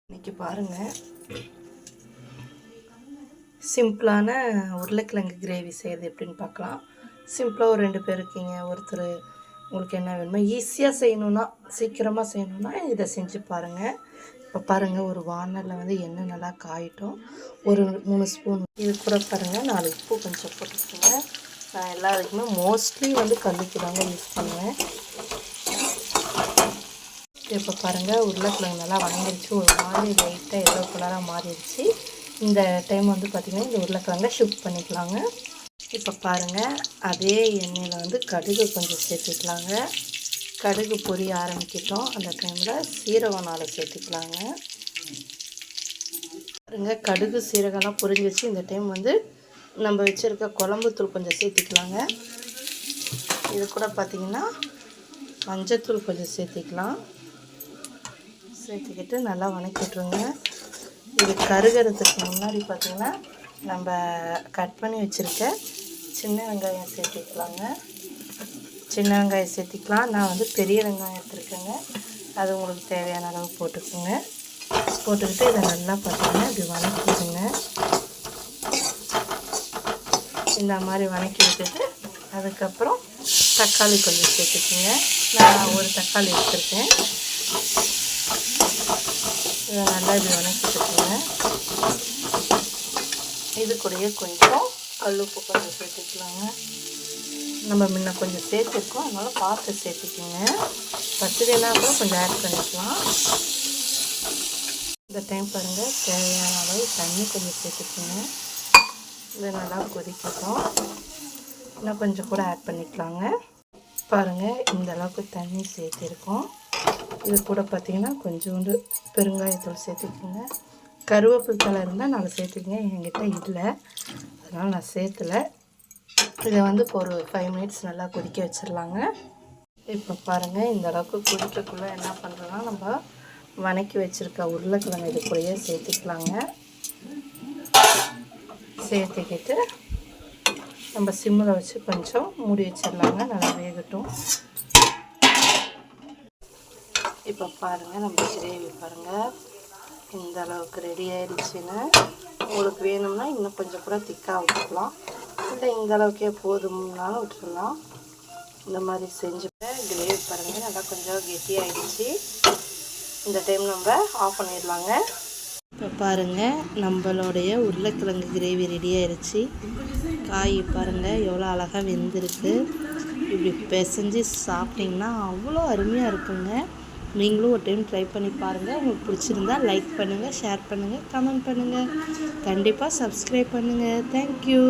இன்றைக்கி பாருங்கள், சிம்பிளான உருளைக்கிழங்கு கிரேவி செய்கிறது எப்படின்னு பார்க்கலாம். சிம்பிளாக ஒரு 2 பேர் இருக்கீங்க, ஒருத்தர் உங்களுக்கு என்ன வேணுமோ ஈஸியாக செய்யணுன்னா, சீக்கிரமாக செய்யணுன்னா இதை செஞ்சு பாருங்கள். இப்போ பாருங்கள், ஒரு வானலில் வந்து எண்ணெய் நல்லா காயிட்டும். ஒரு 3 ஸ்பூன் இது கூட பாருங்கள் 4 உப்பு கொஞ்சம் போட்டுக்கோங்க. நான் எல்லாருக்குமே மோஸ்ட்லி வந்து கல்லுப்பு தாங்க யூஸ் பண்ணுவேன். இப்போ பாருங்கள், உருளைக்கிழங்கு நல்லா வதங்கிடுச்சு. ஒரு மாதிரி லைட்டாக எல்லோ கலராக மாறிடுச்சு. இந்த டைம் வந்து பார்த்திங்கன்னா இந்த உருளைக்கிழங்கை ஷிஃப்ட் பண்ணிக்கலாங்க. இப்போ பாருங்கள், அதே எண்ணெயில் வந்து கடுகு கொஞ்சம் சேர்த்துக்கலாங்க. கடுகு பொரிய ஆரம்பிக்கிட்டோம். அந்த டைமில் சீரகம் 4 சேர்த்துக்கலாங்க. பாருங்கள், கடுகு சீரகம்லாம் பொரிஞ்சிச்சு. இந்த டைம் வந்து நம்ம வச்சுருக்க குழம்புத்தூள் கொஞ்சம் சேர்த்திக்கலாங்க. இது கூட பார்த்திங்கன்னா மஞ்சத்தூள் கொஞ்சம் சேர்த்திக்கலாம். சேர்த்துக்கிட்டு நல்லா வதக்கி விட்ருங்க. இது கருகிறதுக்கு முன்னாடி பார்த்திங்கன்னா நம்ம கட் பண்ணி வச்சுருக்க சின்ன வெங்காயம் சேர்த்திக்கலாங்க. சின்ன வெங்காயம் சேர்த்திக்கலாம். நான் வந்து பெரிய வெங்காயம் எடுத்துருக்கேங்க. அது உங்களுக்கு தேவையான அளவு போட்டுக்கோங்க. போட்டுக்கிட்டு இதை நல்லா பார்த்திங்கன்னா இப்படி வதக்கிடுங்க. இந்த மாதிரி வதக்கி விட்டுட்டு அதுக்கப்புறம் தக்காளி கொஞ்சம் சேர்த்துக்குங்க. நான் ஒரு தக்காளி எடுத்துருக்கேன். இதை நல்லா இப்படி வதக்கிட்டுருக்குங்க. இது கூடயே கொஞ்சம் கல்லுப்பு கொஞ்சம் சேர்த்துக்கலாங்க. நம்ம முன்ன கொஞ்சம் சேர்த்துருக்கோம், அதனால் பார்த்து சேர்த்துக்குங்க. பச்சடினா கூட கொஞ்சம் ஆட் பண்ணிக்கலாம். இந்த டைம் பாருங்கள், தேவையான அளவு தண்ணி கொஞ்சம் சேர்த்துக்குங்க. இது நல்லா கொதிக்கட்டும். இன்னும் கொஞ்சம் கூட ஆட் பண்ணிக்கலாங்க. பாருங்கள், இந்த அளவுக்கு தண்ணி சேர்த்துருக்கோம். இது கூட பார்த்திங்கன்னா கொஞ்சோண்டு பெருங்காயத்தூள் சேர்த்துக்கோங்க. கருவேப்பிலை தழை இருந்தால் நான் சேர்த்துக்கங்க. என்கிட்ட இல்லை, அதனால் நான் சேர்த்தலை. இதை வந்து இப்போ ஒரு 5 மினிட்ஸ் நல்லா கொதிக்க வச்சிடலாங்க. இப்போ பாருங்கள், இந்த அளவுக்கு கொதிக்கக்குள்ளே என்ன பண்ணுறோன்னா நம்ம வதக்கி வச்சுருக்க உருளைக்கிழங்கு இது கூடயே சேர்த்துக்கலாங்க. சேர்த்துக்கிட்டு நம்ம சிம்மில் வச்சு கொஞ்சம் மூடி வச்சிடலாங்க. நல்லா வேகட்டும். இப்போ பாருங்கள், நம்ம கிரேவி பாருங்கள் இந்த அளவுக்கு ரெடி ஆகிடுச்சின்னு. உங்களுக்கு வேணும்னா இன்னும் கொஞ்சம் கூட திக்காக விட்டுக்கலாம், இல்லை இந்த அளவுக்கே போதும்னாலும் விட்டுடலாம். இந்த மாதிரி செஞ்சுப்பேன். கிரேவி பாருங்கள் நல்லா கொஞ்சம் கெட்டியாகிடுச்சு. இந்த டைம் நம்ம ஆஃப் பண்ணிடலாங்க. இப்போ பாருங்கள், நம்மளுடைய உருளைக்கிழங்கு கிரேவி ரெடி ஆகிடுச்சு. காய் பாருங்கள் எவ்வளோ அழகாக வெந்திருக்கு. இப்படி பிசைஞ்சு சாப்பிட்டிங்கன்னா அவ்வளோ அருமையாக இருக்குங்க. நீங்களும் ஒரு டைம் ட்ரை பண்ணி பாருங்கள். உங்களுக்கு பிடிச்சிருந்தா லைக் பண்ணுங்கள், ஷேர் பண்ணுங்கள், கமெண்ட் பண்ணுங்கள். கண்டிப்பாக சப்ஸ்கிரைப் பண்ணுங்கள். தேங்க்யூ.